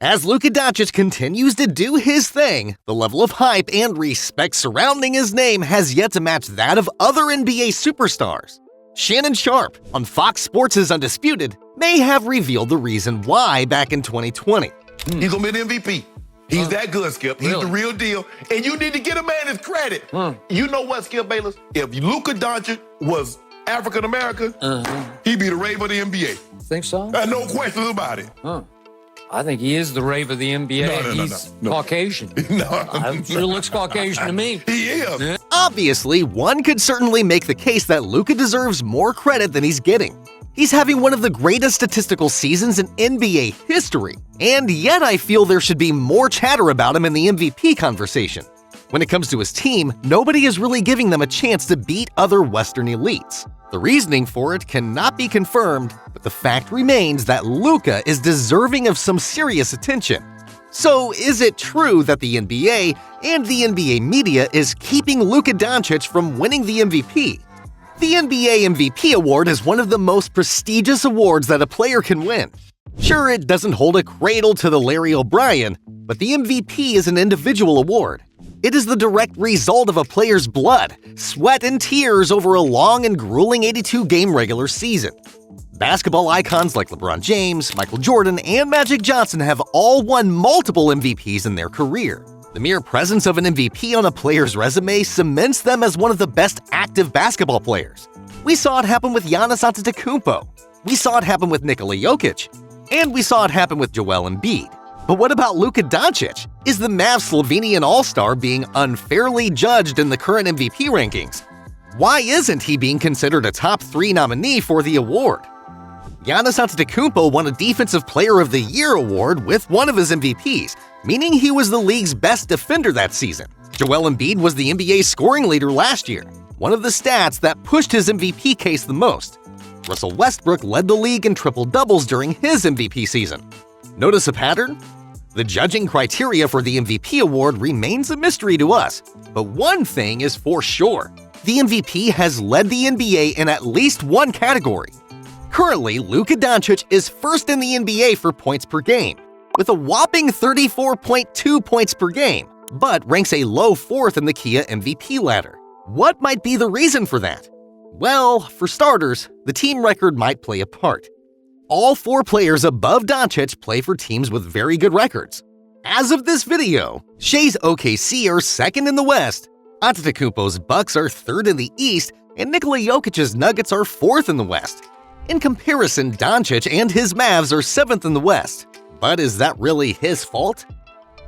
As Luka Doncic continues to do his thing, the level of hype and respect surrounding his name has yet to match that of other NBA superstars. Shannon Sharpe, on Fox Sports' Undisputed, may have revealed the reason why back in 2020. He's gonna be an MVP. He's that good, Skip. He's the real deal. And you need to get a man his credit. You know what, Skip Bayless? If Luka Doncic was African-American, he'd be the rave of the NBA. Think so? No questions about it. I think he is the rave of the NBA. He's Caucasian. Sure looks Caucasian to me. He is. Yeah. Obviously, one could certainly make the case that Luka deserves more credit than he's getting. He's having one of the greatest statistical seasons in NBA history, and yet I feel there should be more chatter about him in the MVP conversation. When it comes to his team, nobody is really giving them a chance to beat other Western elites. The reasoning for it cannot be confirmed, but the fact remains that Luka is deserving of some serious attention. So, is it true that the NBA and the NBA media is keeping Luka Doncic from winning the MVP? The NBA MVP award is one of the most prestigious awards that a player can win. Sure, it doesn't hold a cradle to the Larry O'Brien, but the MVP is an individual award. It is the direct result of a player's blood, sweat, and tears over a long and grueling 82-game regular season. Basketball icons like LeBron James, Michael Jordan, and Magic Johnson have all won multiple MVPs in their career. The mere presence of an MVP on a player's resume cements them as one of the best active basketball players. We saw it happen with Giannis Antetokounmpo. We saw it happen with Nikola Jokic. And we saw it happen with Joel Embiid. But what about Luka Doncic? Is the Mavs Slovenian All-Star being unfairly judged in the current MVP rankings? Why isn't he being considered a top 3 nominee for the award? Giannis Antetokounmpo won a Defensive Player of the Year award with one of his MVPs, meaning he was the league's best defender that season. Joel Embiid was the NBA scoring leader last year, one of the stats that pushed his MVP case the most. Russell Westbrook led the league in triple-doubles during his MVP season. Notice a pattern? The judging criteria for the MVP award remains a mystery to us, but one thing is for sure. The MVP has led the NBA in at least one category. Currently, Luka Doncic is first in the NBA for points per game, with a whopping 34.2 points per game, but ranks a low 4th in the Kia MVP ladder. What might be the reason for that? Well, for starters, the team record might play a part. All 4 players above Doncic play for teams with very good records. As of this video, Shea's OKC are 2nd in the West, Antetokounmpo's Bucks are 3rd in the East, and Nikola Jokic's Nuggets are 4th in the West. In comparison, Doncic and his Mavs are 7th in the West. But is that really his fault?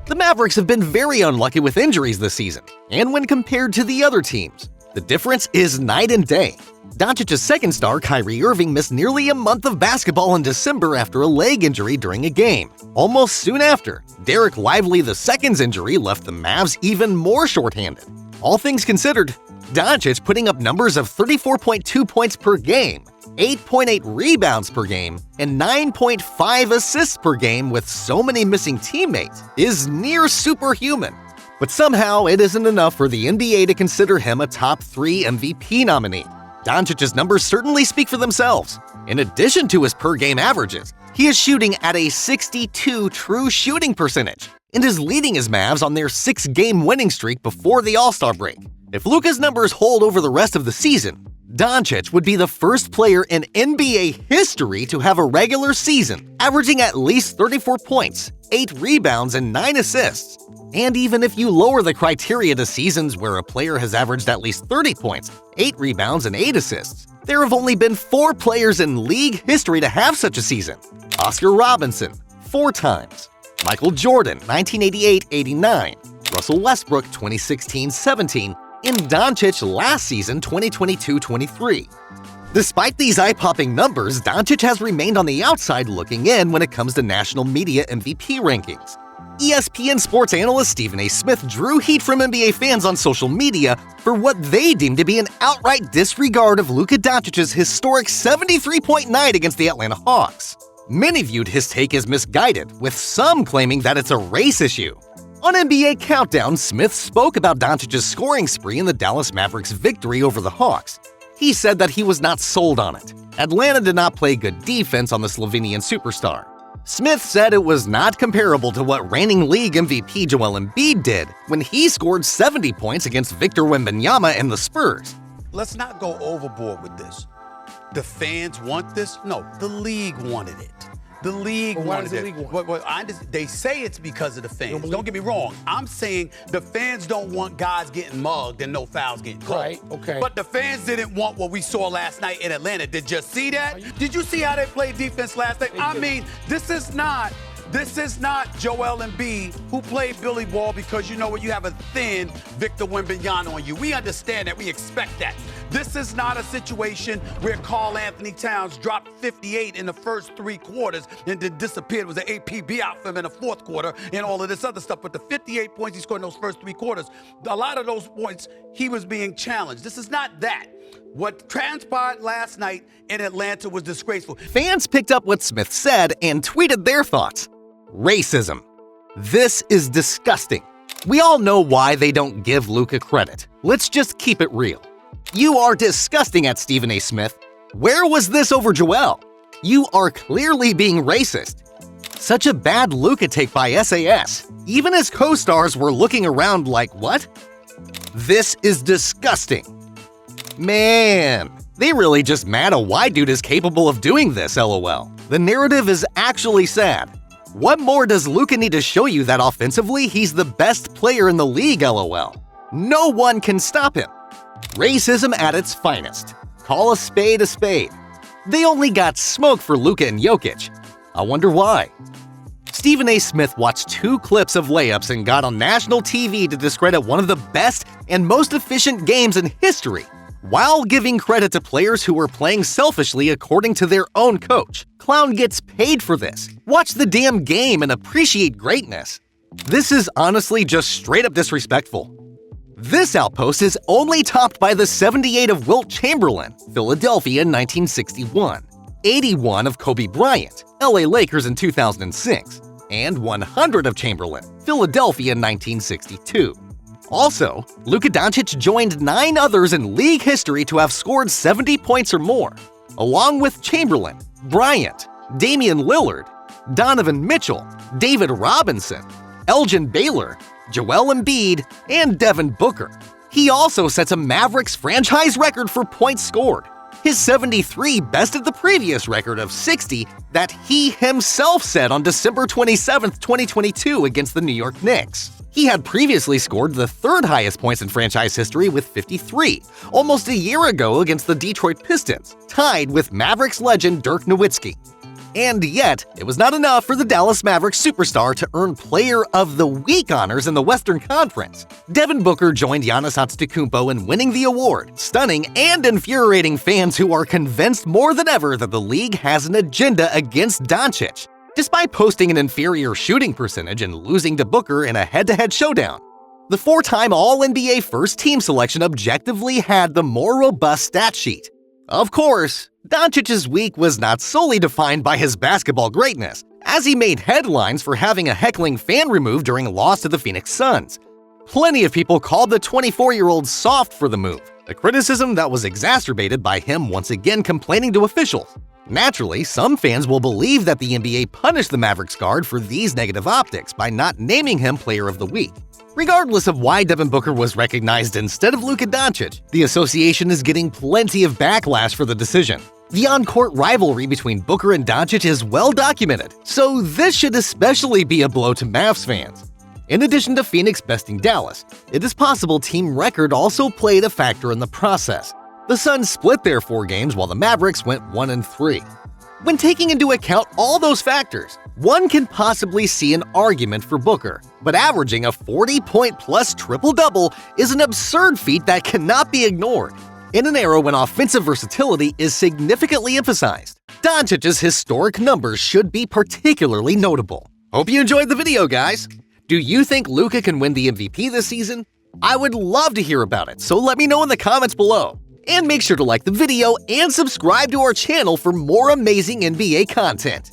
The Mavericks have been very unlucky with injuries this season, and when compared to the other teams, the difference is night and day. Doncic's second star, Kyrie Irving, missed nearly a month of basketball in December after a leg injury during a game. Almost soon after, Derek Lively II's injury left the Mavs even more shorthanded. All things considered, Doncic putting up numbers of 34.2 points per game, 8.8 rebounds per game, and 9.5 assists per game with so many missing teammates is near superhuman. But somehow it isn't enough for the NBA to consider him a top 3 MVP nominee. Doncic's numbers certainly speak for themselves. In addition to his per-game averages, he is shooting at a 62 true shooting percentage and is leading his Mavs on their 6-game winning streak before the All-Star break. If Luka's numbers hold over the rest of the season, Doncic would be the first player in NBA history to have a regular season averaging at least 34 points, 8 rebounds, and 9 assists. And even if you lower the criteria to seasons where a player has averaged at least 30 points, 8 rebounds, and 8 assists, there have only been 4 players in league history to have such a season. Oscar Robinson, 4 times. Michael Jordan, 1988-89. Russell Westbrook, 2016-17. And Doncic last season, 2022-23. Despite these eye-popping numbers, Doncic has remained on the outside looking in when it comes to national media MVP rankings. ESPN sports analyst Stephen A. Smith drew heat from NBA fans on social media for what they deemed to be an outright disregard of Luka Doncic's historic 73-point night against the Atlanta Hawks. Many viewed his take as misguided, with some claiming that it's a race issue. On NBA Countdown, Smith spoke about Doncic's scoring spree in the Dallas Mavericks' victory over the Hawks. He said that he was not sold on it. Atlanta did not play good defense on the Slovenian superstar. Smith said it was not comparable to what reigning league MVP Joel Embiid did when he scored 70 points against Victor Wembanyama and the Spurs. Let's not go overboard with this. The fans want this? No, the league wanted it. The league wanted it. They say it's because of the fans. Don't get me wrong. I'm saying the fans don't want guys getting mugged and no fouls getting called. Right, okay. But the fans didn't want what we saw last night in Atlanta. Did you see that? Did you see how they played defense last night? I mean, this is not Joel Embiid who played Billy Ball because you know what, you have a thin Victor Wembanyama on you. We understand that. We expect that. This is not a situation where Karl Anthony Towns dropped 58 in the first 3 quarters and then disappeared. It was an APB out for him in the 4th quarter and all of this other stuff. But the 58 points he scored in those first 3 quarters, a lot of those points, he was being challenged. This is not that. What transpired last night in Atlanta was disgraceful. Fans picked up what Smith said and tweeted their thoughts. Racism. This is disgusting. We all know why they don't give Luka credit. Let's just keep it real. You are disgusting at Stephen A. Smith. Where was this over Joel? You are clearly being racist. Such a bad Luka take by SAS. Even his co-stars were looking around like, what? This is disgusting. Man, they really just mad a white dude is capable of doing this, LOL. The narrative is actually sad. What more does Luka need to show you that offensively he's the best player in the league, LOL? No one can stop him. Racism at its finest. Call a spade a spade. They only got smoke for Luka and Jokic. I wonder why. Stephen A. Smith watched 2 clips of layups and got on national TV to discredit one of the best and most efficient games in history, while giving credit to players who were playing selfishly according to their own coach. Clown gets paid for this. Watch the damn game and appreciate greatness. This is honestly just straight up disrespectful. This outpost is only topped by the 78 of Wilt Chamberlain, Philadelphia in 1961, 81 of Kobe Bryant, LA Lakers in 2006, and 100 of Chamberlain, Philadelphia in 1962. Also, Luka Doncic joined 9 others in league history to have scored 70 points or more, along with Chamberlain, Bryant, Damian Lillard, Donovan Mitchell, David Robinson, Elgin Baylor, Joel Embiid, and Devin Booker. He also sets a Mavericks franchise record for points scored. His 73 bested the previous record of 60 that he himself set on December 27, 2022 against the New York Knicks. He had previously scored the 3rd highest points in franchise history with 53, almost a year ago against the Detroit Pistons, tied with Mavericks legend Dirk Nowitzki. And yet, it was not enough for the Dallas Mavericks superstar to earn Player of the Week honors in the Western Conference. Devin Booker joined Giannis Antetokounmpo in winning the award, stunning and infuriating fans who are convinced more than ever that the league has an agenda against Doncic, despite posting an inferior shooting percentage and losing to Booker in a head-to-head showdown. The 4-time All-NBA first-team selection objectively had the more robust stat sheet. Of course, Doncic's week was not solely defined by his basketball greatness, as he made headlines for having a heckling fan removed during a loss to the Phoenix Suns. Plenty of people called the 24-year-old soft for the move, a criticism that was exacerbated by him once again complaining to officials. Naturally, some fans will believe that the NBA punished the Mavericks guard for these negative optics by not naming him Player of the Week. Regardless of why Devin Booker was recognized instead of Luka Doncic, the association is getting plenty of backlash for the decision. The on-court rivalry between Booker and Doncic is well documented, so this should especially be a blow to Mavs fans. In addition to Phoenix besting Dallas, it is possible team record also played a factor in the process. The Suns split their 4 games while the Mavericks went 1-3. When taking into account all those factors, one can possibly see an argument for Booker, but averaging a 40-point-plus triple-double is an absurd feat that cannot be ignored. In an era when offensive versatility is significantly emphasized, Doncic's historic numbers should be particularly notable. Hope you enjoyed the video, guys! Do you think Luka can win the MVP this season? I would love to hear about it, so let me know in the comments below. And make sure to like the video and subscribe to our channel for more amazing NBA content.